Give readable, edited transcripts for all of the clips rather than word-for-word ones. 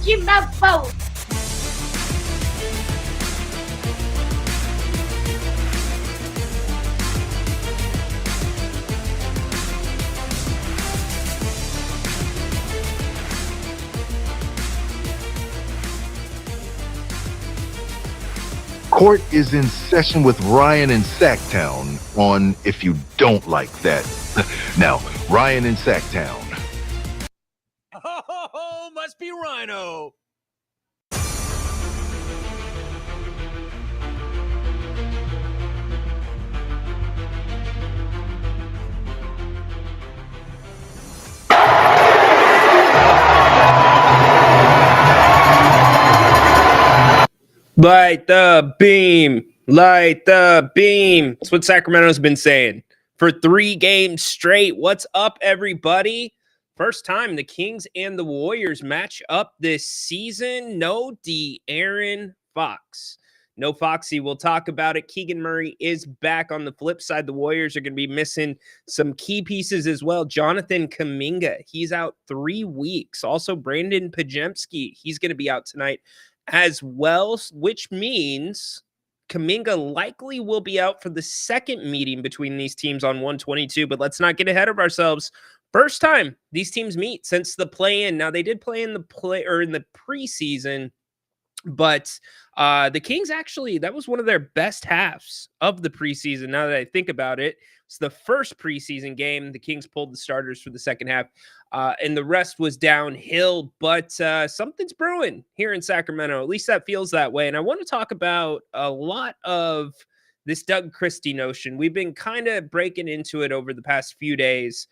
chim bao bầu. Court is in session with Ryan in Sacktown on If You Don't Like That. Now, Ryan in Sacktown. Oh, must be Ryno. Light the beam. Light the beam. That's what Sacramento's been saying for 3 games straight. What's up, everybody? First time the Kings and the Warriors match up this season. No De'Aaron Fox. No Foxy. We'll talk about it. Keegan Murray is back. On the flip side, the Warriors are going to be missing some key pieces as well. Jonathan Kuminga, he's out 3 weeks. Also, Brandon Pajemski, he's going to be out tonight as well, which means Kuminga likely will be out for the second meeting between these teams on 122, but let's not get ahead of ourselves. First time these teams meet since the play-in. Now, they did play in the preseason, but the Kings actually, that was one of their best halves of the preseason. Now that I think about it, it's the first preseason game. The Kings pulled the starters for the second half, and the rest was downhill. But something's brewing here in Sacramento. At least that feels that way. And I want to talk about a lot of this Doug Christie notion. We've been kind of breaking into it over the past few days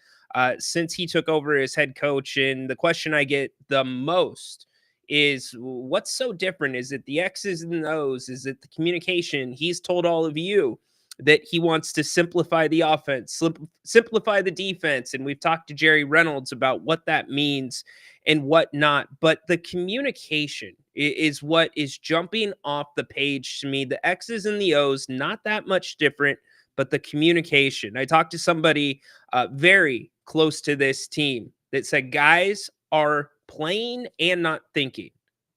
since he took over as head coach. And the question I get the most is, what's so different? Is it the X's and O's? Is it the communication? He's told all of you that he wants to simplify the offense, simplify the defense. And we've talked to Jerry Reynolds about what that means and what not. But the communication is what is jumping off the page to me. The X's and the O's, not that much different, but the communication. I talked to somebody very close to this team that said guys are playing and not thinking.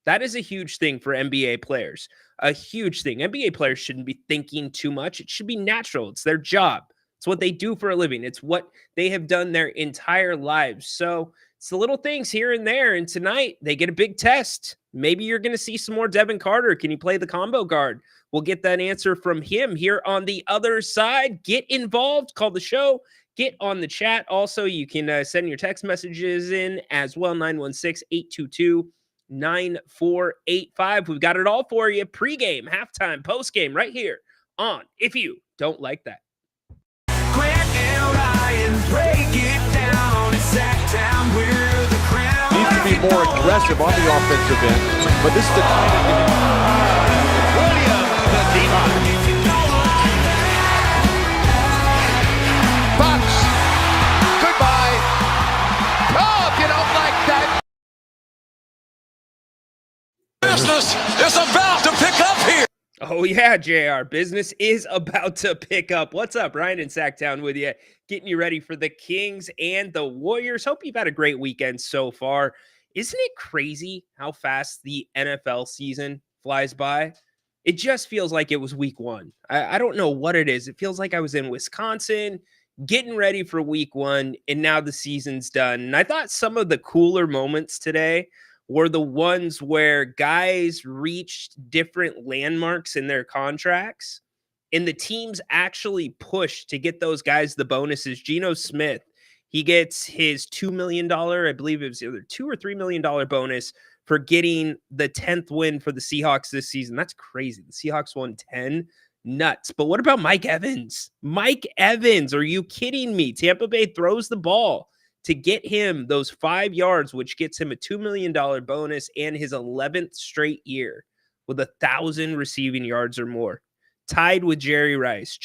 That is a huge thing for NBA players. A huge thing. NBA players shouldn't be thinking too much. It should be natural. It's their job. It's what they do for a living. It's what they have done their entire lives. So it's the little things here and there. And tonight they get a big test. Maybe you're going to see some more Devin Carter. Can he play the combo guard? We'll get that answer from him here on the other side. Get involved. Call the show. Get on the chat. Also, you can send your text messages in as well. 916-822-9485. We've got it all for you. Pregame, halftime, postgame, right here on If You Don't Like That. Grant and Ryan, break it down. It's Sacktown, we're the crown. Needs to be more aggressive on the offensive end, but this is the kind of Williams, the D-Box. Fox. Goodbye. Oh, if you don't like that. Business is about to pick up here. Oh, yeah, JR. Business is about to pick up. What's up? Ryan in Sacktown with you, getting you ready for the Kings and the Warriors. Hope you've had a great weekend so far. Isn't it crazy how fast the NFL season flies by? It just feels like it was week 1. I don't know what it is. It feels like I was in Wisconsin getting ready for week 1, and now the season's done. And I thought some of the cooler moments today were the ones where guys reached different landmarks in their contracts, and the teams actually pushed to get those guys the bonuses. Geno Smith, he gets his $2 million, I believe it was either $2 or $3 million bonus for getting the 10th win for the Seahawks this season. That's crazy. The Seahawks won 10. Nuts. But what about Mike Evans? Mike Evans, are you kidding me? Tampa Bay throws the ball to get him those 5 yards, which gets him a $2 million bonus and his 11th straight year with 1,000 receiving yards or more. Tied with Jerry Rice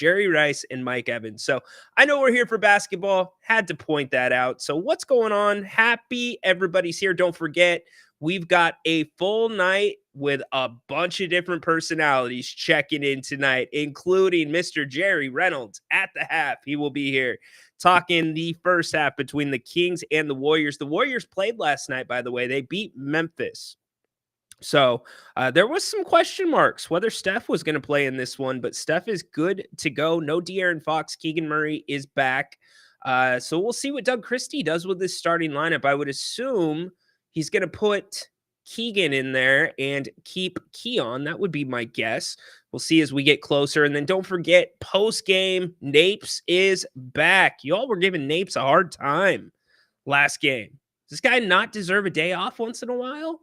and Mike Evans. So I know we're here for basketball. Had to point that out. So what's going on? Happy everybody's here. Don't forget, we've got a full night with a bunch of different personalities checking in tonight, including Mr. Jerry Reynolds at the half. He will be here talking the first half between the Kings and the Warriors. The Warriors played last night, by the way. They beat Memphis So there was some question marks whether Steph was going to play in this one, but Steph is good to go. No De'Aaron Fox. Keegan Murray is back. So we'll see what Doug Christie does with this starting lineup. I would assume he's going to put Keegan in there and keep Keon. That would be my guess. We'll see as we get closer. And then don't forget, post-game, Napes is back. Y'all were giving Napes a hard time last game. Does this guy not deserve a day off once in a while?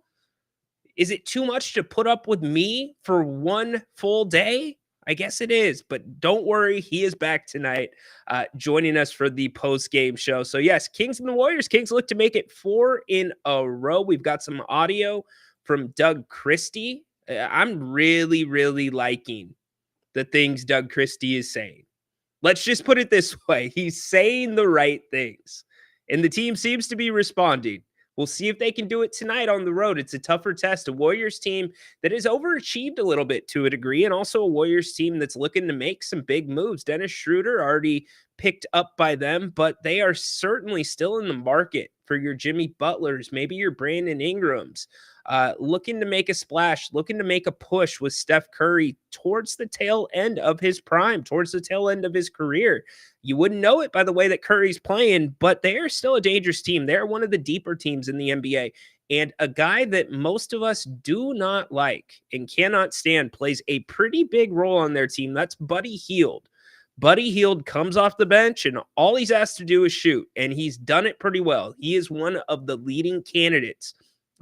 Is it too much to put up with me for one full day? I guess it is, but don't worry. He is back tonight, joining us for the post-game show. So yes, Kings and the Warriors. Kings look to make it 4 in a row. We've got some audio from Doug Christie. I'm really, really liking the things Doug Christie is saying. Let's just put it this way. He's saying the right things, and the team seems to be responding. We'll see if they can do it tonight on the road. It's a tougher test. A Warriors team that has overachieved a little bit to a degree, and also a Warriors team that's looking to make some big moves. Dennis Schroeder already picked up by them, but they are certainly still in the market for your Jimmy Butlers, maybe your Brandon Ingrams, looking to make a splash, looking to make a push with Steph Curry towards the tail end of his prime, towards the tail end of his career. You wouldn't know it by the way that Curry's playing, but they are still a dangerous team. They're one of the deeper teams in the NBA. And a guy that most of us do not like and cannot stand plays a pretty big role on their team. That's Buddy Hield. Buddy Hield comes off the bench, and all he's asked to do is shoot, and he's done it pretty well. He is one of the leading candidates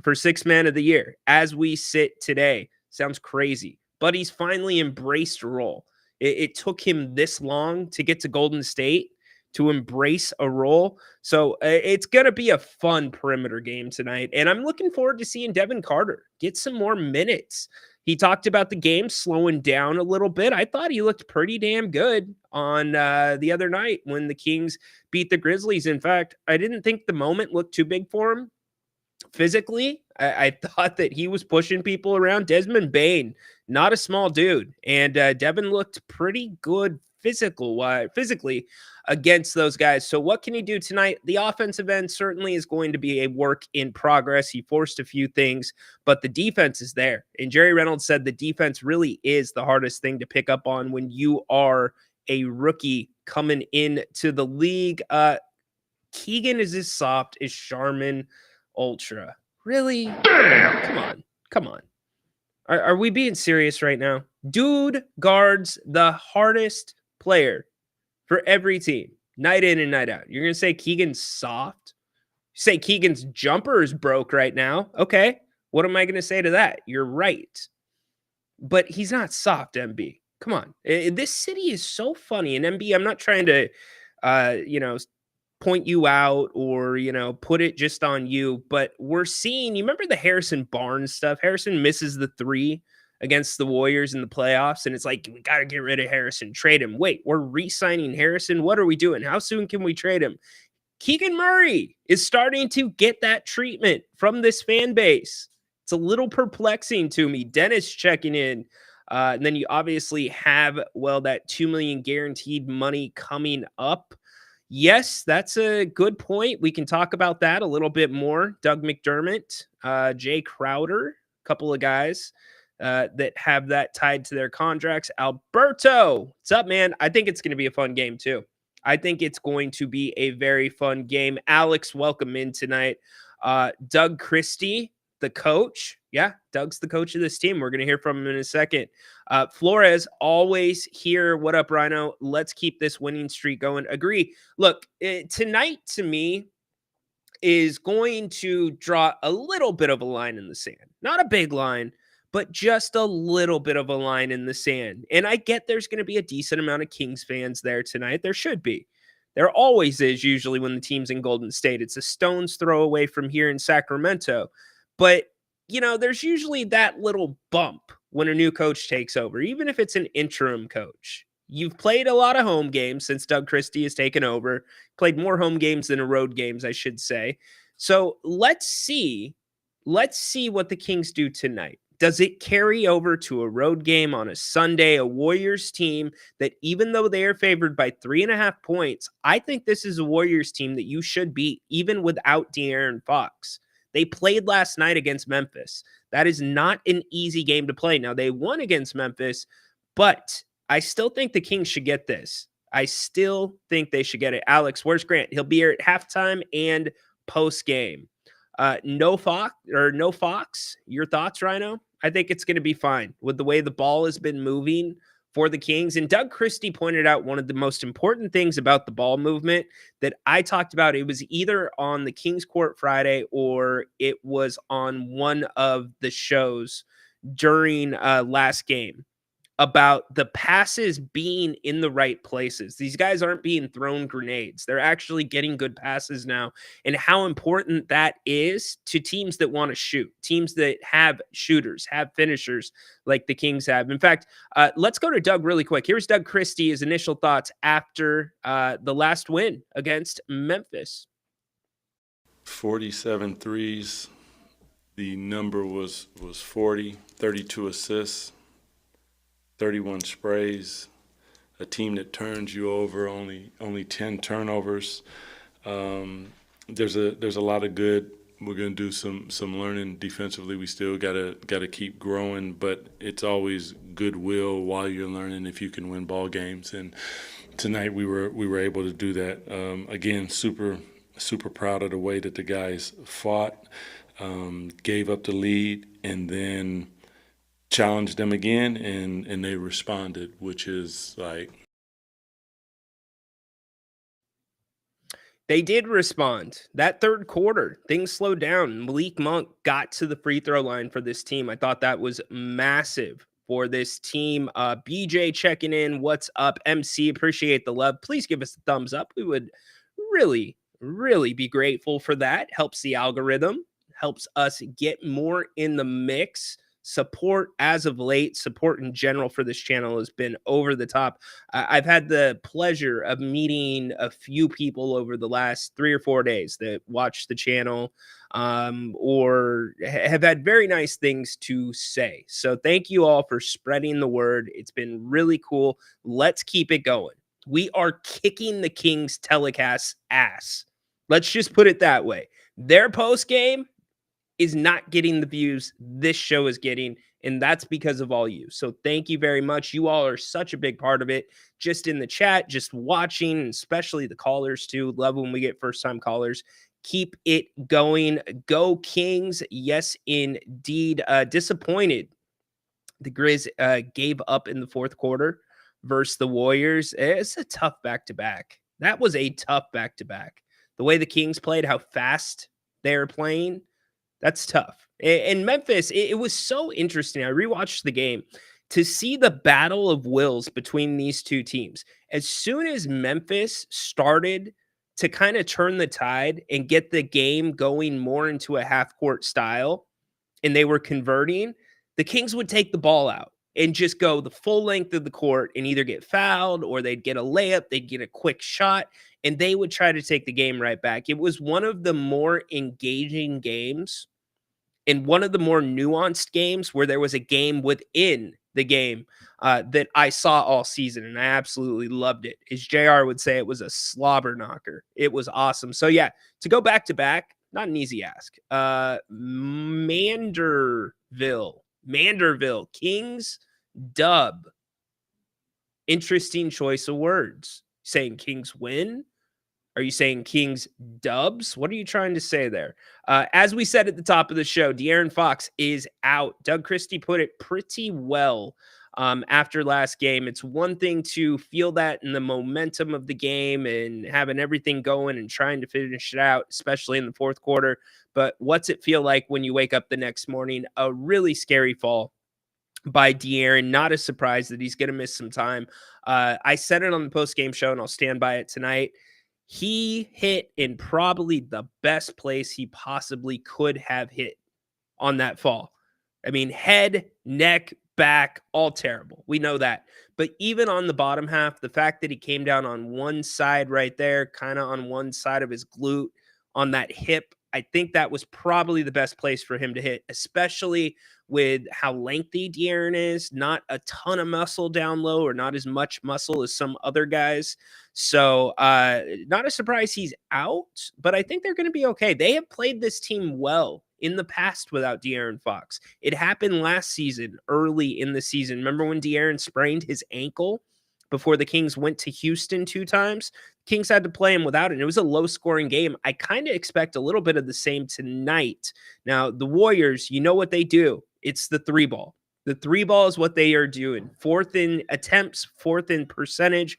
for Sixth Man of the Year as we sit today. Sounds crazy, but he's finally embraced a role. It took him this long to get to Golden State to embrace a role. So it's going to be a fun perimeter game tonight. And I'm looking forward to seeing Devin Carter get some more minutes. He talked about the game slowing down a little bit. I thought he looked pretty damn good on the other night when the Kings beat the Grizzlies. In fact, I didn't think the moment looked too big for him. Physically, I thought that he was pushing people around. Desmond Bane, not a small dude. And Devin looked pretty good physically against those guys. So what can he do tonight? The offensive end certainly is going to be a work in progress. He forced a few things, but the defense is there. And Jerry Reynolds said the defense really is the hardest thing to pick up on when you are a rookie coming into the league. Keegan is as soft as Charmin Ultra. Really? Come on. Are we being serious right now? Dude guards the hardest player for every team, night in and night out. You're going to say Keegan's soft? You say Keegan's jumper is broke right now. Okay. What am I going to say to that? You're right. But he's not soft, MB. Come on. This city is so funny. And MB, I'm not trying to, point you out or, put it just on you, but we're seeing, you remember the Harrison Barnes stuff? Harrison misses the 3 against the Warriors in the playoffs, and it's like, we got to get rid of Harrison, trade him. Wait, we're re-signing Harrison? What are we doing? How soon can we trade him? Keegan Murray is starting to get that treatment from this fan base. It's a little perplexing to me. Dennis checking in. And then you obviously have, that $2 million guaranteed money coming up. Yes, that's a good point. We can talk about that a little bit more. Doug McDermott, Jay Crowder, a couple of guys that have that tied to their contracts. Alberto, what's up, man? I think it's going to be a fun game, too. I think it's going to be a very fun game. Alex, welcome in tonight. Doug Christie, the coach. Yeah, Doug's the coach of this team. We're going to hear from him in a second. Flores, always here. What up, Ryno? Let's keep this winning streak going. Agree. Look, tonight to me is going to draw a little bit of a line in the sand. Not a big line, but just a little bit of a line in the sand. And I get there's going to be a decent amount of Kings fans there tonight. There should be. There always is, usually when the team's in Golden State. It's a stone's throw away from here in Sacramento. But, there's usually that little bump when a new coach takes over, even if it's an interim coach. You've played a lot of home games since Doug Christie has taken over, played more home games than road games, I should say. So let's see what the Kings do tonight. Does it carry over to a road game on a Sunday, a Warriors team that even though they are favored by 3.5 points, I think this is a Warriors team that you should beat even without De'Aaron Fox. They played last night against Memphis. That is not an easy game to play. Now, they won against Memphis, but I still think the Kings should get this. I still think they should get it. Alex, where's Grant? He'll be here at halftime and post game. No Fox. Your thoughts, Ryno? I think it's going to be fine with the way the ball has been moving for the Kings. And Doug Christie pointed out one of the most important things about the ball movement that I talked about. It was either on the Kings Court Friday or it was on one of the shows during last game, about the passes being in the right places. These guys aren't being thrown grenades. They're actually getting good passes now, and how important that is to teams that want to shoot, teams that have shooters, have finishers like the Kings have. In fact, let's go to Doug really quick. Here's Doug Christie, his initial thoughts after the last win against Memphis. 47 threes. The number was 40, 32 assists. 31 sprays, a team that turns you over, only 10 turnovers. There's a lot of good. We're gonna do some learning defensively. We still gotta keep growing, but it's always goodwill while you're learning if you can win ball games. And tonight we were able to do that. Again, super proud of the way that the guys fought, gave up the lead, and then challenged them again, and they responded, which is like. They did respond. That third quarter, things slowed down. Malik Monk got to the free throw line for this team. I thought that was massive for this team. BJ checking in. What's up? MC, appreciate the love. Please give us a thumbs up. We would really, really be grateful for that. Helps the algorithm, helps us get more in the mix. Support as of late, support in general for this channel has been over the top. I've had the pleasure of meeting a few people over the last 3 or 4 days that watch the channel or have had very nice things to say. So thank you all for spreading the word. It's been really cool. Let's keep it going. We are kicking the Kings telecast ass. Let's just put it that way. Their post game is not getting the views this show is getting, and that's because of all you. So thank you very much. You all are such a big part of it, just in the chat, just watching, and especially the callers too. Love when we get first-time callers. Keep it going. Go Kings. Yes, indeed. Disappointed the Grizz gave up in the fourth quarter versus the Warriors. It's a tough back-to-back. That was a tough back-to-back. The way the Kings played, how fast they're playing, that's tough. In Memphis, it was so interesting. I rewatched the game to see the battle of wills between these two teams. As soon as Memphis started to kind of turn the tide and get the game going more into a half-court style, and they were converting, the Kings would take the ball out and just go the full length of the court and either get fouled or they'd get a layup, they'd get a quick shot, and they would try to take the game right back. It was one of the more engaging games and one of the more nuanced games where there was a game within the game that I saw all season, and I absolutely loved it. As JR would say, it was a slobber knocker. It was awesome. So, yeah, to go back-to-back, not an easy ask. Manderville, Kings dub. Interesting choice of words. Saying Kings win? Are you saying Kings dubs? What are you trying to say there? As we said at the top of the show, De'Aaron Fox is out. Doug Christie put it pretty well after last game. It's one thing to feel that in the momentum of the game and having everything going and trying to finish it out, especially in the fourth quarter. But what's it feel like when you wake up the next morning? A really scary fall by De'Aaron. Not a surprise that he's going to miss some time. I said it on the post-game show, and I'll stand by it tonight. He hit in probably the best place he possibly could have hit on that fall. I mean, head, neck, back, all terrible. We know that. But even on the bottom half, the fact that he came down on one side right there, kind of on one side of his glute, on that hip, I think that was probably the best place for him to hit, especially with how lengthy De'Aaron is. Not a ton of muscle down low, or not as much muscle as some other guys. So not a surprise he's out, but I think they're going to be okay. They have played this team well in the past without De'Aaron Fox. It happened last season, early in the season. Remember when De'Aaron sprained his ankle before the Kings went to Houston 2 times? Kings had to play him without it, and it was a low-scoring game. I kind of expect a little bit of the same tonight. Now, the Warriors, you know what they do. It's the 3-ball. The 3-ball is what they are doing. 4th in attempts, 4th in percentage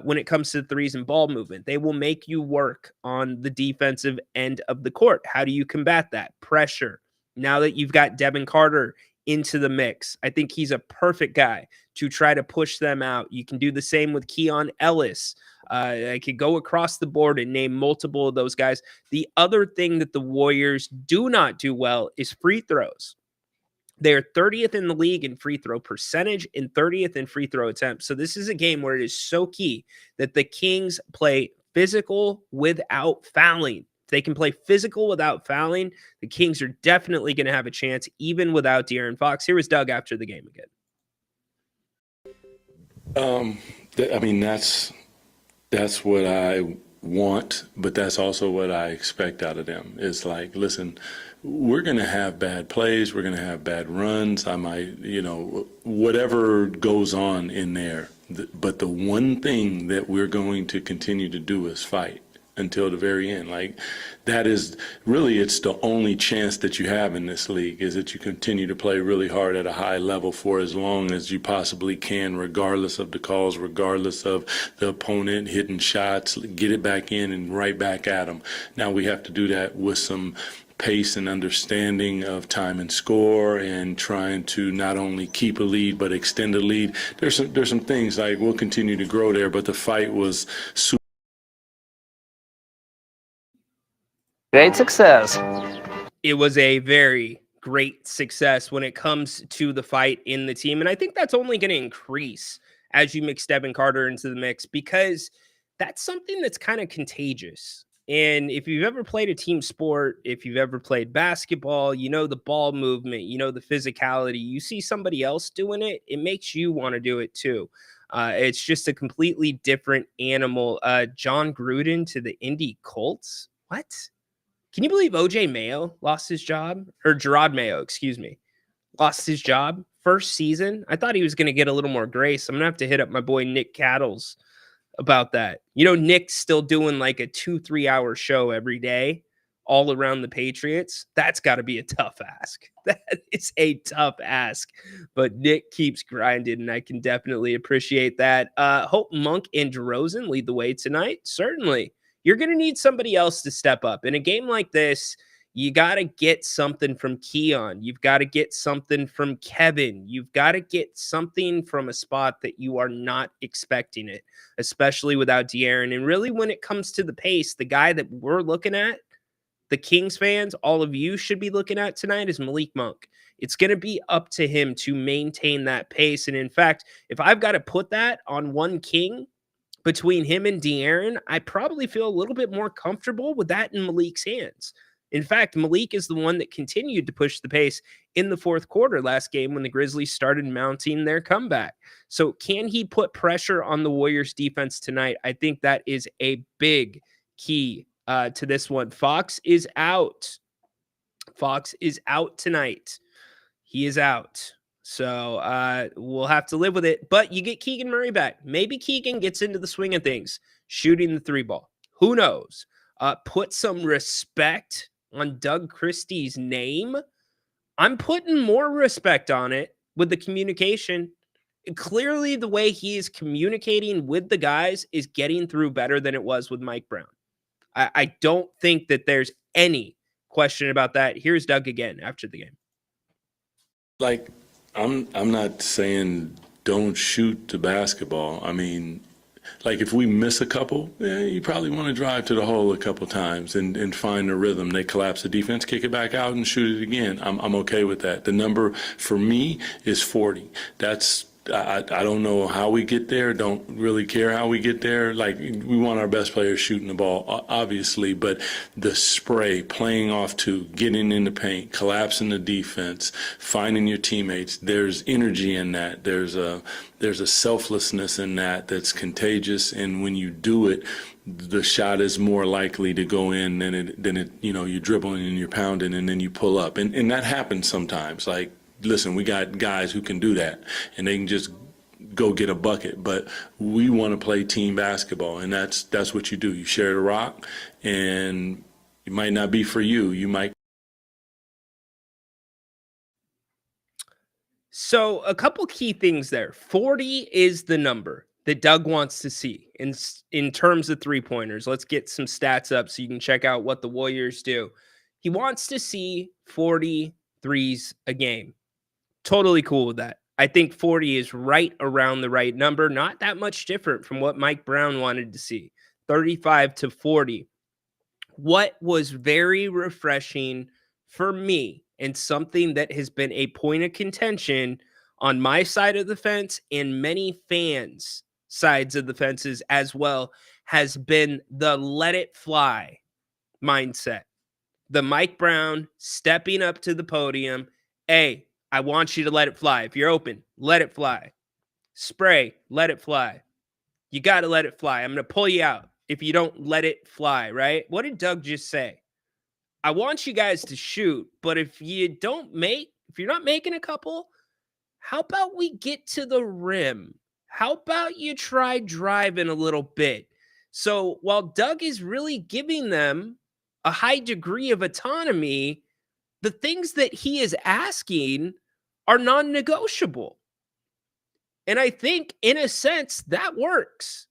when it comes to threes and ball movement. They will make you work on the defensive end of the court. How do you combat that? Pressure. Now that you've got Devin Carter into the mix, I think he's a perfect guy to try to push them out. You can do the same with Keon Ellis. I could go across the board and name multiple of those guys. The other thing that the Warriors do not do well is free throws. They're 30th in the league in free throw percentage and 30th in free throw attempts. So this is a game where it is so key that the Kings play physical without fouling. If they can play physical without fouling, the Kings are definitely going to have a chance, even without De'Aaron Fox. Here was Doug after the game again. I mean, that's what I want, but that's also what I expect out of them. It's like, listen, we're going to have bad plays. We're going to have bad runs. I might, whatever goes on in there. But the one thing that we're going to continue to do is fight until the very end. Like, that is really, it's the only chance that you have in this league, is that you continue to play really hard at a high level for as long as you possibly can, regardless of the calls, regardless of the opponent hitting shots, get it back in and right back at them. Now we have to do that with some pace and understanding of time and score, and trying to not only keep a lead but extend a lead. There's some things like we'll continue to grow there, but the fight was super. Great success. It was a very great success when it comes to the fight in the team. And I think that's only going to increase as you mix Devin Carter into the mix, because that's something that's kind of contagious. And if you've ever played a team sport, if you've ever played basketball, you know the ball movement, you know the physicality. You see somebody else doing it, it makes you want to do it too. It's just a completely different animal. John Gruden to the Indy Colts. What? Can you believe OJ Mayo lost his job? Or Gerard Mayo, excuse me, lost his job first season? I thought he was going to get a little more grace. I'm going to have to hit up my boy Nick Cattles about that. Nick's still doing like a 2-3 hour show every day all around the Patriots. That's got to be a tough ask. That is a tough ask. But Nick keeps grinding, and I can definitely appreciate that. Hope Monk and DeRozan lead the way tonight. Certainly. You're going to need somebody else to step up. In a game like this, you got to get something from Keon. You've got to get something from Kevin. You've got to get something from a spot that you are not expecting it, especially without De'Aaron. And really, when it comes to the pace, the guy that we're looking at, the Kings fans, all of you should be looking at tonight, is Malik Monk. It's going to be up to him to maintain that pace. And in fact, if I've got to put that on one King between him and De'Aaron, I probably feel a little bit more comfortable with that in Malik's hands. In fact, Malik is the one that continued to push the pace in the fourth quarter last game when the Grizzlies started mounting their comeback. So can he put pressure on the Warriors defense tonight? I think that is a big key to this one. Fox is out. Fox is out tonight. He is out. So we'll have to live with it. But you get Keegan Murray back. Maybe Keegan gets into the swing of things, shooting the 3-ball. Who knows? Put some respect on Doug Christie's name. I'm putting more respect on it with the communication. Clearly, the way he is communicating with the guys is getting through better than it was with Mike Brown. I don't think that there's any question about that. Here's Doug again after the game. Like, I'm not saying don't shoot the basketball. I mean, like, if we miss a couple, you probably want to drive to the hole a couple times and find the rhythm. They collapse the defense, kick it back out, and shoot it again. I'm okay with that. The number for me is 40. That's I don't know how we get there. Don't really care how we get there. Like, we want our best players shooting the ball, obviously, but the spray, playing off two, getting in the paint, collapsing the defense, finding your teammates. There's energy in that. There's a selflessness in that that's contagious. And when you do it, the shot is more likely to go in than it. You know, you're dribbling and you're pounding and then you pull up, and that happens sometimes. Like, listen, we got guys who can do that, and they can just go get a bucket. But we want to play team basketball, and that's what you do. You share the rock, and it might not be for you. You might. So a couple key things there. 40 is the number that Doug wants to see in terms of three-pointers. Let's get some stats up so you can check out what the Warriors do. He wants to see 40 threes a game. Totally cool with that. I think 40 is right around the right number. Not that much different from what Mike Brown wanted to see. 35 to 40. What was very refreshing for me, and something that has been a point of contention on my side of the fence and many fans' sides of the fences as well, has been the let it fly mindset. The Mike Brown stepping up to the podium. Hey, I want you to let it fly. If you're open, let it fly. Spray, let it fly. You got to let it fly. I'm going to pull you out if you don't let it fly, right? What did Doug just say? I want you guys to shoot, but if you're not making a couple, how about we get to the rim? How about you try driving a little bit? So while Doug is really giving them a high degree of autonomy, the things that he is asking are non-negotiable. And I think, in a sense, that works.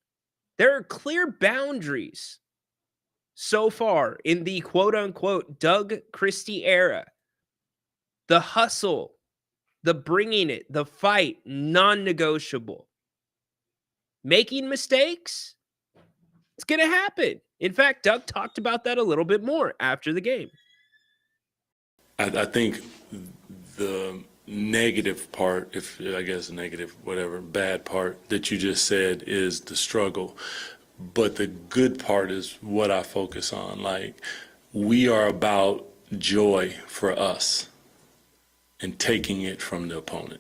There are clear boundaries so far in the quote-unquote Doug Christie era. The hustle, the bringing it, the fight, non-negotiable. Making mistakes, it's going to happen. In fact, Doug talked about that a little bit more after the game. I think the negative part, bad part that you just said is the struggle. But the good part is what I focus on. Like, we are about joy for us and taking it from the opponent.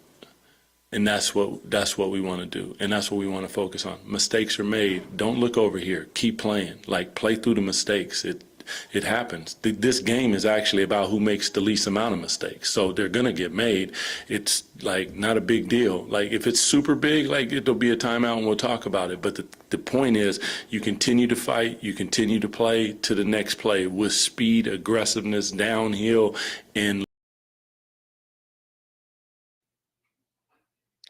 And that's what we want to do. And that's what we want to focus on. Mistakes are made. Don't look over here. Keep playing. Like, play through the mistakes. It happens. This game is actually about who makes the least amount of mistakes. So they're going to get made. It's like not a big deal. Like, if it's super big, like, it'll be a timeout and we'll talk about it. But the point is, you continue to fight, you continue to play to the next play with speed, aggressiveness, downhill, and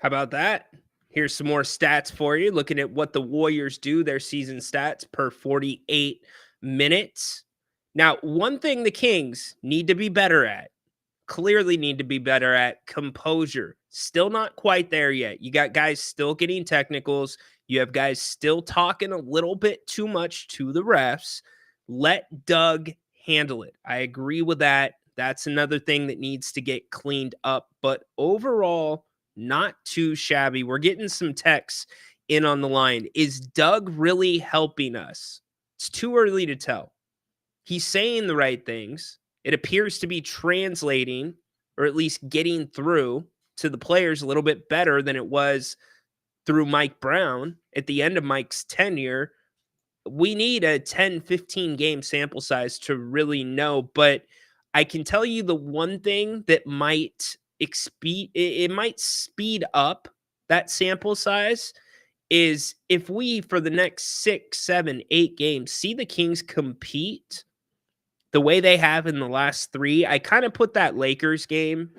how about that? Here's some more stats for you. Looking at what the Warriors do, their season stats per 48 minutes. Now, one thing the Kings need to be better at, clearly need to be better at, composure. Still not quite there yet. You got guys still getting technicals. You have guys still talking a little bit too much to the refs. Let Doug handle it. I agree with that. That's another thing that needs to get cleaned up. But overall, not too shabby. We're getting some texts in on the line. Is Doug really helping us? It's too early to tell. He's saying the right things. It appears to be translating, or at least getting through to the players a little bit better than it was through Mike Brown at the end of Mike's tenure. We need a 10, 15 game sample size to really know. But I can tell you the one thing that might speed up that sample size is if we, for the next 6, 7, 8 games, see the Kings compete the way they have in the last 3. I kind of put that Lakers game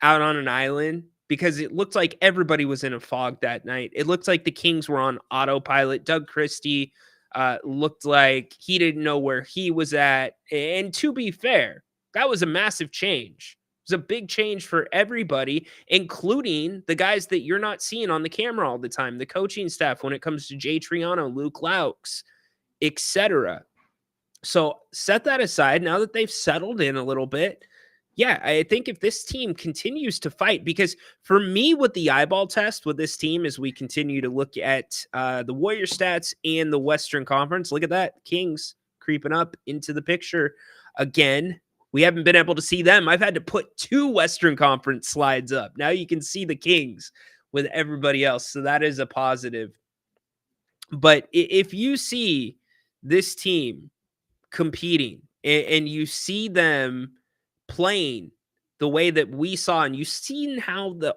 out on an island because it looked like everybody was in a fog that night. It looked like the Kings were on autopilot. Doug Christie looked like he didn't know where he was at. And to be fair, that was a massive change. It was a big change for everybody, including the guys that you're not seeing on the camera all the time, the coaching staff when it comes to Jay Triano, Luke Laux, etc. So set that aside. Now that they've settled in a little bit, Yeah, I think if this team continues to fight, because for me, with the eyeball test with this team, as we continue to look at the Warrior stats and the Western Conference, look at that. Kings creeping up into the picture again. We haven't been able to see them. I've had to put 2 Western Conference slides up. Now you can see the Kings with everybody else. So that is a positive. But if you see this team competing and you see them playing the way that we saw, and you've seen how the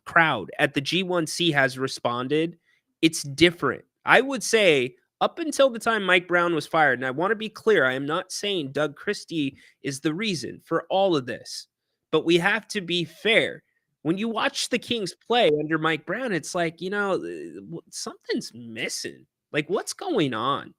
crowd at the G1C has responded, it's different. I would say up until the time Mike Brown was fired, and I want to be clear, I am not saying Doug Christie is the reason for all of this, but we have to be fair. When you watch the Kings play under Mike Brown, it's like, something's missing. Like, what's going on?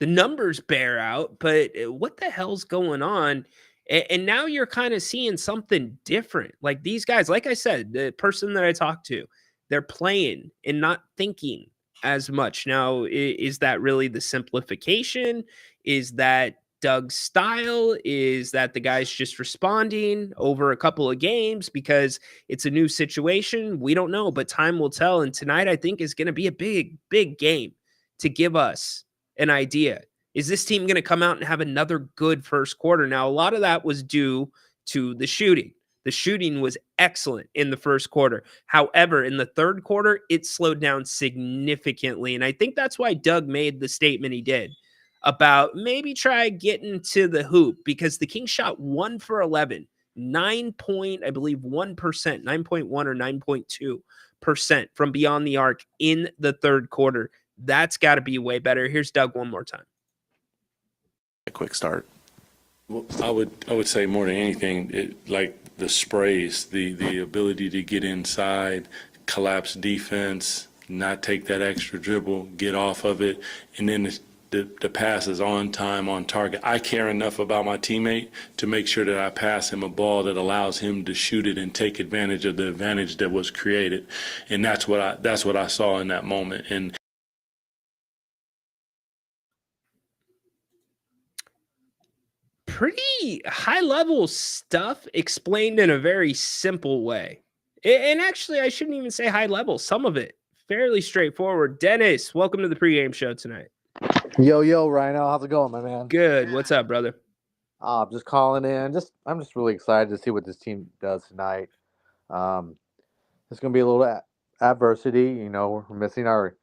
The numbers bear out, but what the hell's going on? And now you're kind of seeing something different. Like these guys, like I said, the person that I talked to, they're playing and not thinking as much. Now, is that really the simplification? Is that Doug's style? Is that the guys just responding over a couple of games because it's a new situation? We don't know, but time will tell. And tonight, I think, is going to be a big, big game to give us an idea. Is this team going to come out and have another good first quarter? Now, a lot of that was due to the shooting. The shooting was excellent in the first quarter. However, in the third quarter, it slowed down significantly. And I think that's why Doug made the statement he did about maybe try getting to the hoop, because the Kings shot 1 for 11, 9.1%, 9.1 or 9.2% from beyond the arc in the third quarter. That's got to be way better. Here's Doug one more time. A quick start. Well, I would say more than anything, like the sprays, the ability to get inside, collapse defense, not take that extra dribble, get off of it, and then the pass is on time, on target. I care enough about my teammate to make sure that I pass him a ball that allows him to shoot it and take advantage of the advantage that was created, and that's what I saw in that moment. And pretty high level stuff explained in a very simple way. And actually, I shouldn't even say high level. Some of it fairly straightforward. Dennis, welcome to the pregame show tonight. Yo, Ryno, how's it going, my man? Good. What's up, brother? I'm just calling in. I'm just really excited to see what this team does tonight. It's going to be a little adversity. We're missing our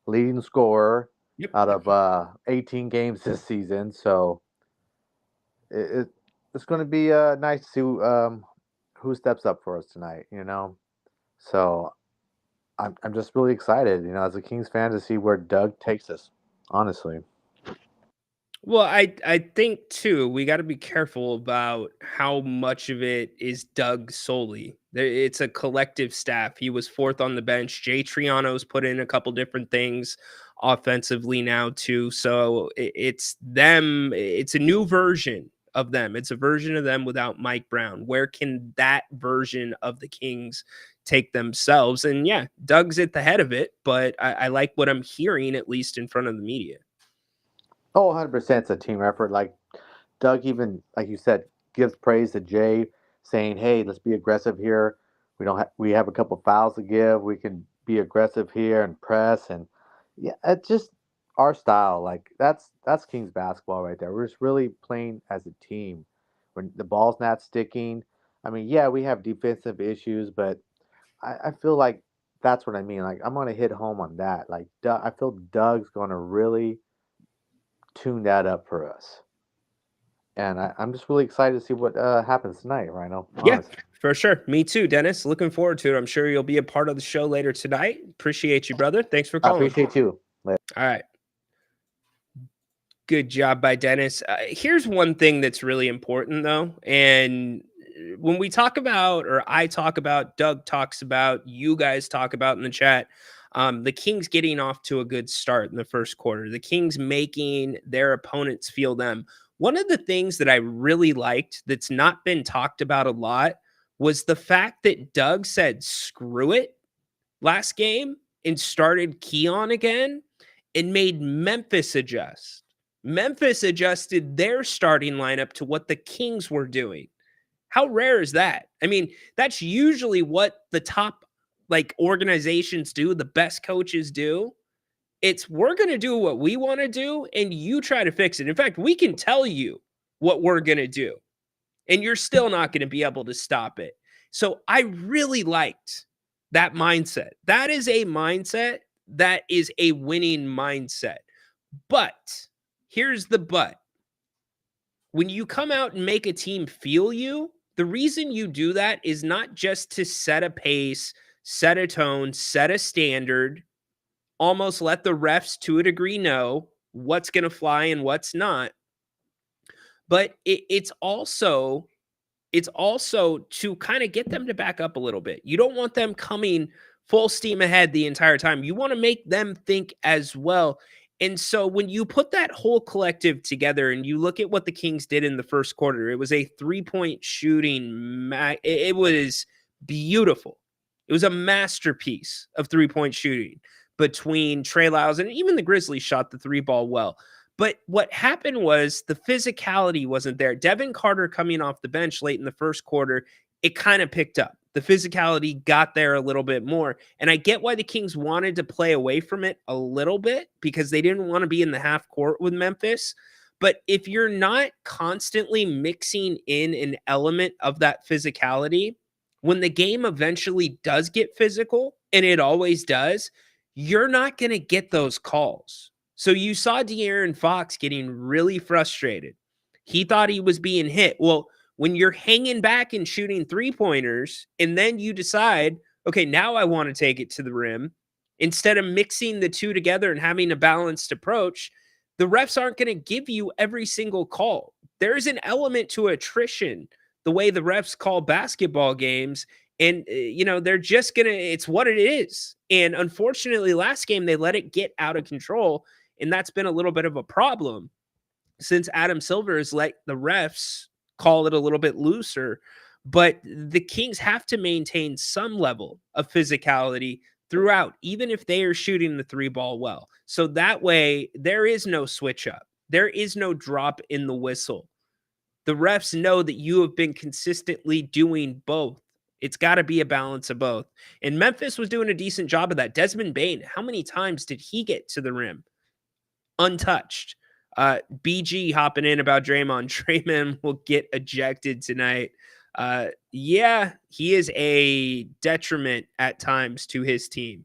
leading scorer out of 18 games this season. So it's going to be nice to see who steps up for us tonight, So I'm just really excited, as a Kings fan, to see where Doug takes us, honestly. Well, I think, too, we got to be careful about how much of it is Doug solely. It's a collective staff. He was 4th on the bench. Jay Triano's put in a couple different things offensively now, too. So it's them. It's a new version of them. It's a version of them without Mike Brown. Where can that version of the Kings take themselves? And, yeah, Doug's at the head of it, but I like what I'm hearing, at least in front of the media. Oh, 100%. It's a team effort. Like Doug, even like you said, gives praise to Jay, saying, "Hey, let's be aggressive here. We have a couple fouls to give. We can be aggressive here and press." And yeah, it's just our style. Like that's Kings basketball right there. We're just really playing as a team. When the ball's not sticking, I mean, yeah, we have defensive issues, but I feel like that's what I mean. Like I'm gonna hit home on that. Like I feel Doug's gonna really tune that up for us. And I'm just really excited to see what happens tonight, Ryno. Yeah, for sure. Me too, Dennis. Looking forward to it. I'm sure you'll be a part of the show later tonight. Appreciate you, brother. Thanks for calling. I appreciate you. All right. Good job by Dennis. Here's one thing that's really important, though. And when we talk about, or I talk about, Doug talks about, you guys talk about in the chat, the Kings getting off to a good start in the first quarter, the Kings making their opponents feel them. One of the things that I really liked that's not been talked about a lot was the fact that Doug said, screw it last game and started Keon again and made Memphis adjust. Memphis adjusted their starting lineup to what the Kings were doing. How rare is that? I mean, that's usually what the top like organizations do, the best coaches do. It's we're going to do what we want to do and you try to fix it. In fact, we can tell you what we're going to do and you're still not going to be able to stop it. So I really liked that mindset. That is a mindset that is a winning mindset. But here's the but. When you come out and make a team feel you, the reason you do that is not just to set a pace, set a tone, set a standard, almost let the refs to a degree know what's going to fly and what's not. But it's also to kind of get them to back up a little bit. You don't want them coming full steam ahead the entire time. You want to make them think as well. And so when you put that whole collective together and you look at what the Kings did in the first quarter, it was a 3-point shooting. It was beautiful. It was a masterpiece of 3-point shooting between Trey Lyles, and even the Grizzlies shot the 3-ball well. But what happened was the physicality wasn't there. Devin Carter coming off the bench late in the first quarter, it kind of picked up. The physicality got there a little bit more. And I get why the Kings wanted to play away from it a little bit because they didn't want to be in the half court with Memphis. But if you're not constantly mixing in an element of that physicality, when the game eventually does get physical, and it always does, you're not going to get those calls. So you saw De'Aaron Fox getting really frustrated. He thought he was being hit. Well, when you're hanging back and shooting 3-pointers, and then you decide, okay, now I want to take it to the rim, instead of mixing the two together and having a balanced approach, the refs aren't going to give you every single call. There's an element to attrition, the way the refs call basketball games. And, they're just going to, it's what it is. And unfortunately, last game, they let it get out of control. And that's been a little bit of a problem since Adam Silver has let the refs call it a little bit looser. But the Kings have to maintain some level of physicality throughout, even if they are shooting the 3-ball well. So that way, there is no switch up. There is no drop in the whistle. The refs know that you have been consistently doing both. It's got to be a balance of both. And Memphis was doing a decent job of that. Desmond Bane, how many times did he get to the rim? Untouched. BG hopping in about Draymond. Draymond will get ejected tonight. Yeah, he is a detriment at times to his team.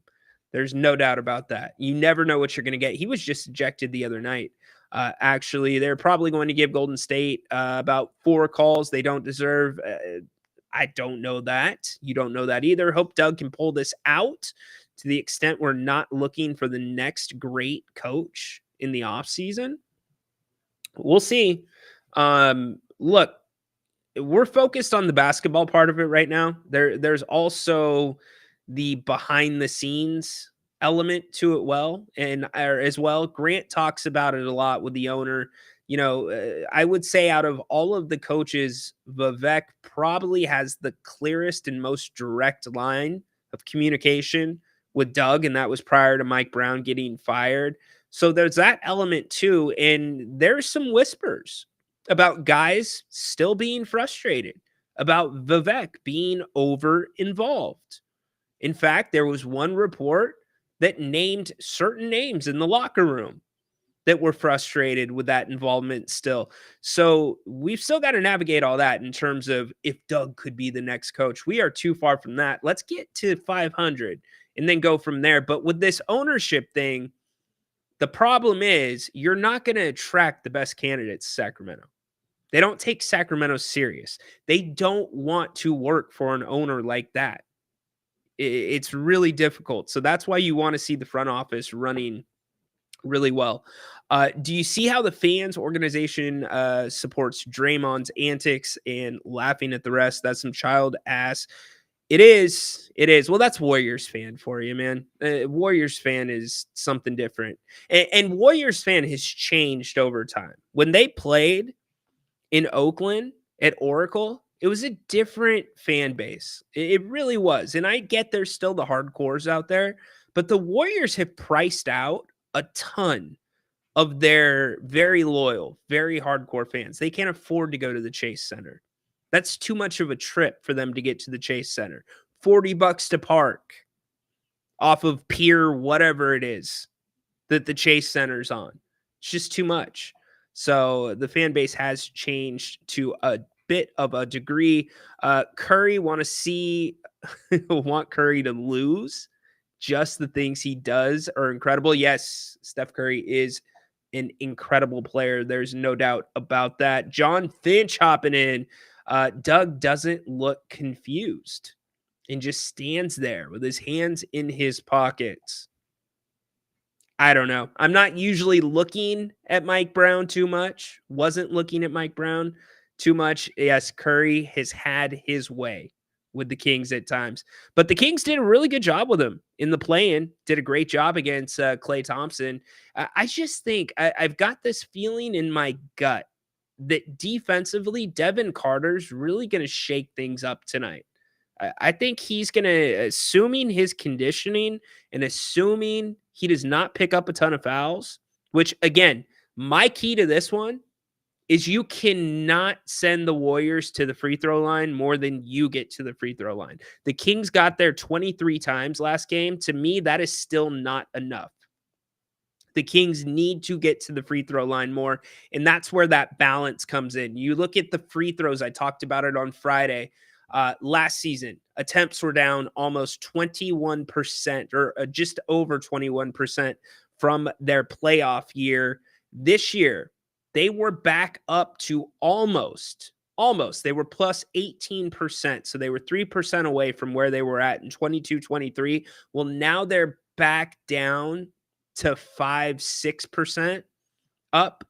There's no doubt about that. You never know what you're going to get. He was just ejected the other night. Actually, they're probably going to give Golden State about 4 calls they don't deserve. I don't know that. You don't know that either. Hope Doug can pull this out to the extent we're not looking for the next great coach in the offseason. We'll see. Look, we're focused on the basketball part of it right now. There's also the behind the scenes element to it as well. Grant talks about it a lot with the owner. I would say out of all of the coaches, Vivek probably has the clearest and most direct line of communication with Doug, and that was prior to Mike Brown getting fired. So there's that element too, and there's some whispers about guys still being frustrated, about Vivek being over involved. In fact, there was one report that named certain names in the locker room that were frustrated with that involvement still. So we've still got to navigate all that in terms of if Doug could be the next coach. We are too far from that. Let's get to 500 and then go from there. But with this ownership thing, the problem is you're not going to attract the best candidates to Sacramento. They don't take Sacramento serious. They don't want to work for an owner like that. It's really difficult. So that's why you want to see the front office running really well. Do you see how the fans organization supports Draymond's antics and laughing at the rest? That's some child ass. It is. Well, that's Warriors fan for you, man. Warriors fan is something different. And Warriors fan has changed over time. When they played in Oakland at Oracle, it was a different fan base. It really was. And I get there's still the hardcores out there, but the Warriors have priced out a ton of their very loyal, very hardcore fans. They can't afford to go to the Chase Center. That's too much of a trip for them to get to the Chase Center. $40 to park off of Pier, whatever it is that the Chase Center's on. It's just too much. So the fan base has changed to a bit of a degree. Curry want Curry to lose. Just the things he does are incredible. Yes, Steph Curry is an incredible player. There's no doubt about that. John Finch hopping in. Doug doesn't look confused and just stands there with his hands in his pockets. I don't know. I'm not usually looking at Mike Brown too much. Wasn't looking at Mike Brown too much. Yes, Curry has had his way with the Kings at times. But the Kings did a really good job with him in the play-in. Did a great job against Klay Thompson. I just think I've got this feeling in my gut that defensively, Devin Carter's really going to shake things up tonight. I think he's going to, assuming his conditioning and assuming he does not pick up a ton of fouls, which again, my key to this one is you cannot send the Warriors to the free throw line more than you get to the free throw line. The Kings got there 23 times last game. To me, that is still not enough. The Kings need to get to the free throw line more, and that's where that balance comes in. You look at the free throws. I talked about it on Friday. Last season, attempts were down almost 21% or just over 21% from their playoff year. This year, they were back up to almost. They were plus 18%. So they were 3% away from where they were at in 22-23. Well, now they're back down to 5-6% up.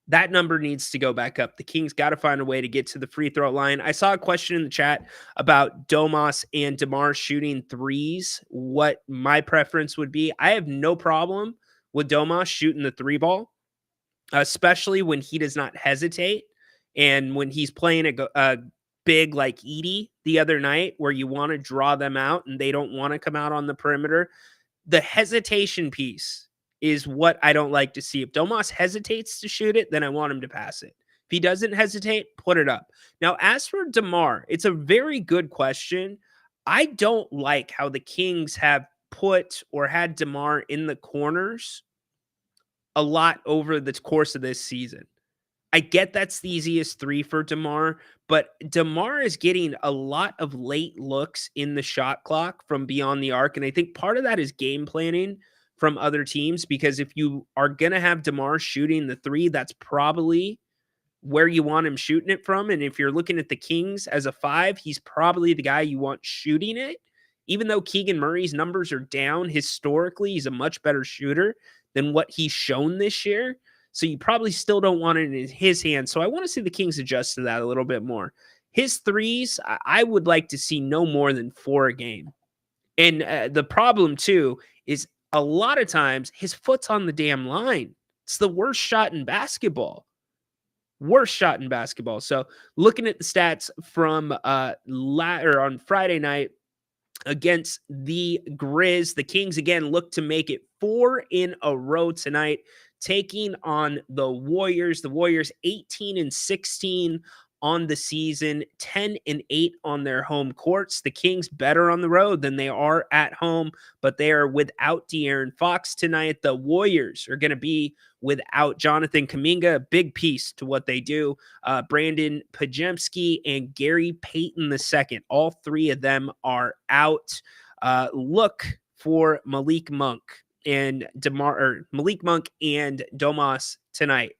That number needs to go back up. The Kings got to find a way to get to the free throw line. I saw a question in the chat about Domas and DeMar shooting threes, what my preference would be. I have no problem with Domas shooting the three ball, especially when he does not hesitate and when he's playing a big like Edey the other night where you want to draw them out and they don't want to come out on the perimeter. The hesitation piece is what I don't like to see. If Domas hesitates to shoot it, then I want him to pass it. If he doesn't hesitate, put it up. Now, as for DeMar, it's a very good question. I don't like how the Kings have put or had DeMar in the corners a lot over the course of this season. I get that's the easiest three for DeMar, but DeMar is getting a lot of late looks in the shot clock from beyond the arc, and I think part of that is game planning from other teams, because if you are going to have DeMar shooting the three, that's probably where you want him shooting it from. And if you're looking at the Kings as a 5, he's probably the guy you want shooting it. Even though Keegan Murray's numbers are down historically, he's a much better shooter than what he's shown this year. So you probably still don't want it in his hands. So I want to see the Kings adjust to that a little bit more. His threes, I would like to see no more than 4 a game. And the problem, too, is a lot of times his foot's on the damn line. It's the worst shot in basketball. So looking at the stats from on Friday night against the Grizz, the Kings again look to make it 4 in a row tonight, taking on the Warriors. The Warriors 18-16 on the season, 10-8 on their home courts. The Kings better on the road than they are at home, but they are without De'Aaron Fox tonight. The Warriors are going to be without Jonathan Kuminga, a big piece to what they do. Brandon Pajemski and Gary Payton II, all 3 of them are out. Look for Malik Monk and Domas tonight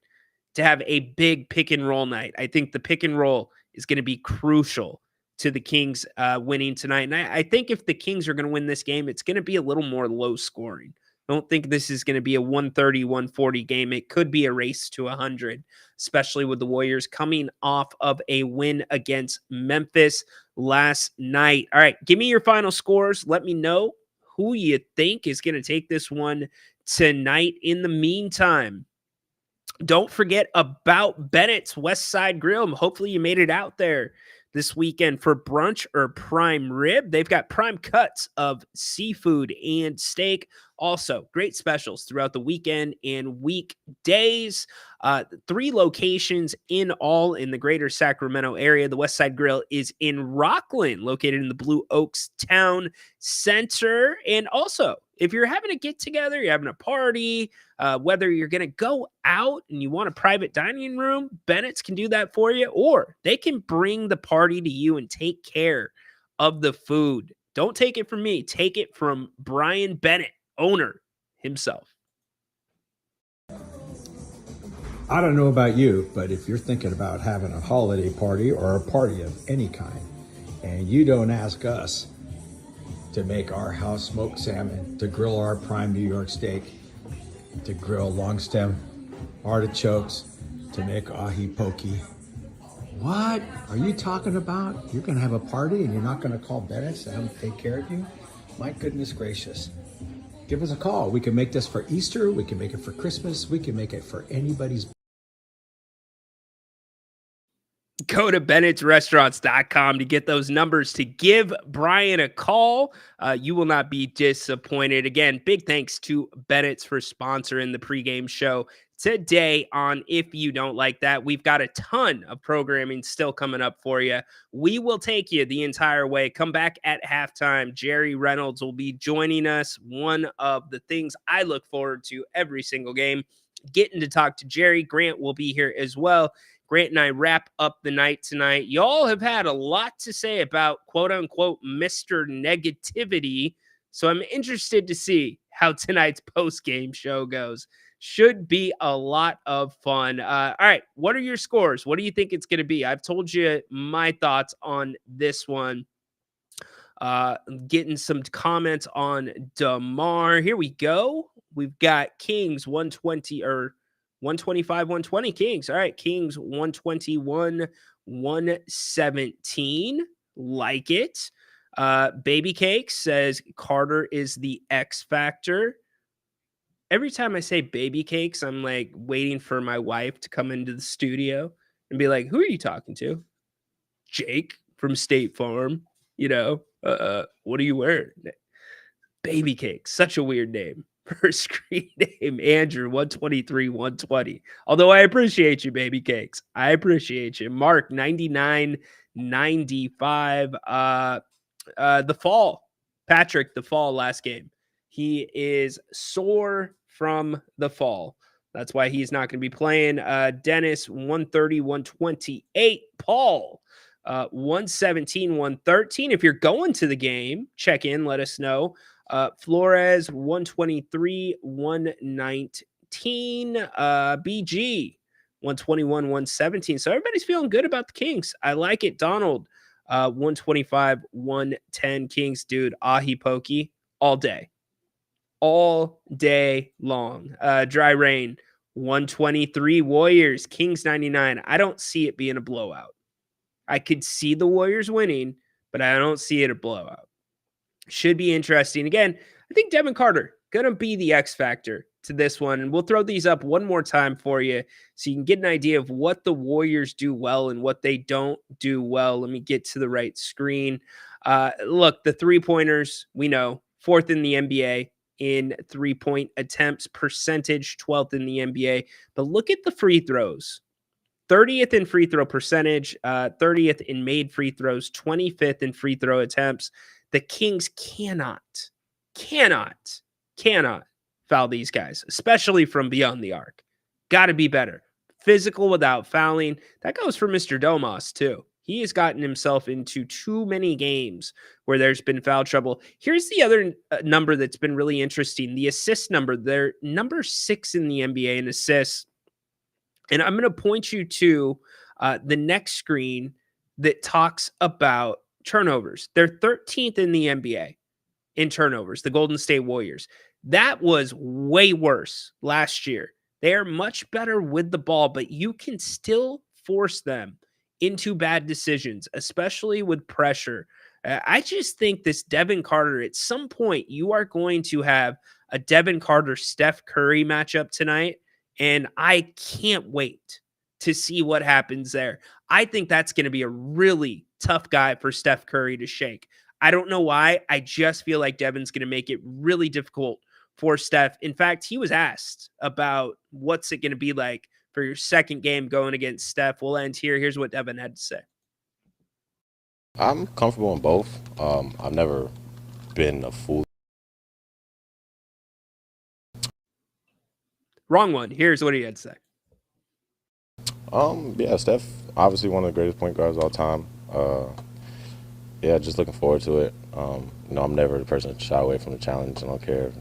to have a big pick and roll night. I think the pick and roll is going to be crucial to the Kings winning tonight. And I think if the Kings are going to win this game, it's going to be a little more low scoring. I don't think this is going to be a 130, 140 game. It could be a race to 100, especially with the Warriors coming off of a win against Memphis last night. All right, give me your final scores. Let me know who you think is going to take this one tonight. In the meantime, don't forget about Bennett's West Side Grill. Hopefully you made it out there this weekend for brunch or prime rib. They've got prime cuts of seafood and steak. Also, great specials throughout the weekend and weekdays. 3 locations in all in the greater Sacramento area. The West Side Grill is in Rockland, located in the Blue Oaks Town Center. And also, if you're having a get together, you're having a party, whether you're going to go out and you want a private dining room, Bennett's can do that for you, or they can bring the party to you and take care of the food. Don't take it from me. Take it from Brian Bennett, owner himself. I don't know about you, but if you're thinking about having a holiday party or a party of any kind, and you don't ask us to make our house smoked salmon, to grill our prime New York steak, to grill long stem artichokes, to make ahi pokey. What are you talking about? You're going to have a party and you're not going to call Bennett's to have them take care of you? My goodness gracious. Give us a call. We can make this for Easter. We can make it for Christmas. We can make it for anybody's. Go to Bennett'sRestaurants.com to get those numbers to give Brian a call. You will not be disappointed. Again, big thanks to Bennett's for sponsoring the pregame show today on If You Don't Like That. We've got a ton of programming still coming up for you. We will take you the entire way. Come back at halftime. Jerry Reynolds will be joining us. One of the things I look forward to every single game, getting to talk to Jerry. Grant will be here as well. Grant and I wrap up the night tonight. Y'all have had a lot to say about quote-unquote Mr. Negativity, so I'm interested to see how tonight's post-game show goes. Should be a lot of fun. All right, what are your scores? What do you think it's going to be? I've told you my thoughts on this one. Getting some comments on DeMar. Here we go. We've got Kings 120 or 125, 120 Kings. All right, Kings 121, 117. Like it. Baby Cake says Carter is the X factor. Every time I say Baby Cakes, I'm like waiting for my wife to come into the studio and be like, who are you talking to? Jake from State Farm. You know, what are you wearing? Baby Cake, such a weird name. Her screen name, Andrew, 123, 120. Although I appreciate you, Baby Cakes. I appreciate you. Mark, 99, 95. The Fall. Patrick, the Fall last game. He is sore from the fall. That's why he's not going to be playing. Dennis, 130, 128. Paul, 117, 113. If you're going to the game, check in, let us know. Flores, 123, 119. BG, 121, 117. So everybody's feeling good about the Kings. I like it. Donald, 125, 110. Kings, dude, ahi pokey all day. All day long. Dry Rain, 123. Warriors, Kings 99. I don't see it being a blowout. I could see the Warriors winning, but I don't see it a blowout. Should be interesting. Again, I think Devin Carter going to be the X factor to this one. And we'll throw these up one more time for you so you can get an idea of what the Warriors do well and what they don't do well. Let me get to the right screen. Look, the three-pointers, we know, 4th in the NBA in three-point attempts percentage, 12th in the NBA. But look at the free throws. 30th in free throw percentage, 30th in made free throws, 25th in free throw attempts. The Kings cannot foul these guys, especially from beyond the arc. Got to be better. Physical without fouling. That goes for Mr. Domas, too. He has gotten himself into too many games where there's been foul trouble. Here's the other number that's been really interesting. The assist number. They're number 6 in the NBA in assists. And I'm going to point you to the next screen that talks about turnovers. They're 13th in the NBA in turnovers, the Golden State Warriors. That was way worse last year. They are much better with the ball, but you can still force them into bad decisions, especially with pressure. I just think this Devin Carter, at some point, you are going to have a Devin Carter-Steph Curry matchup tonight, and I can't wait to see what happens there. I think that's going to be a really tough guy for Steph Curry to shake. I don't know why. I just feel like Devin's going to make it really difficult for Steph. In fact, he was asked about what's it going to be like for your second game going against Steph. We'll end here. Here's what Devin had to say. I'm comfortable in both. I've never been a fool. Wrong one. Here's what he had to say. Yeah, Steph, obviously one of the greatest point guards of all time. Yeah, just looking forward to it. I'm never the person to shy away from the challenge. I don't care.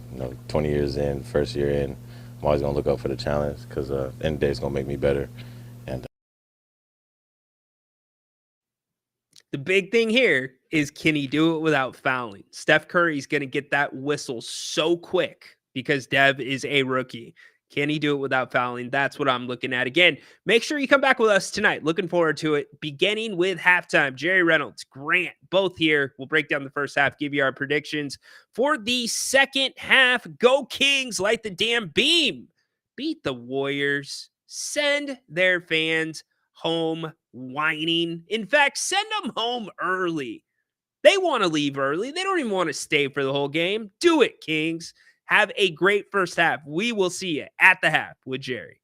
20 years in, first year in, I'm always gonna look up for the challenge because at the end of the day, it's gonna make me better. And the big thing here is, can he do it without fouling? Steph Curry's going to get that whistle so quick because Dev is a rookie. Can he do it without fouling? That's what I'm looking at. Again, make sure you come back with us tonight. Looking forward to it. Beginning with halftime, Jerry Reynolds, Grant, both here. We'll break down the first half, give you our predictions for the second half. Go Kings, light the damn beam. Beat the Warriors. Send their fans home whining. In fact, send them home early. They want to leave early. They don't even want to stay for the whole game. Do it, Kings. Have a great first half. We will see you at the half with Jerry.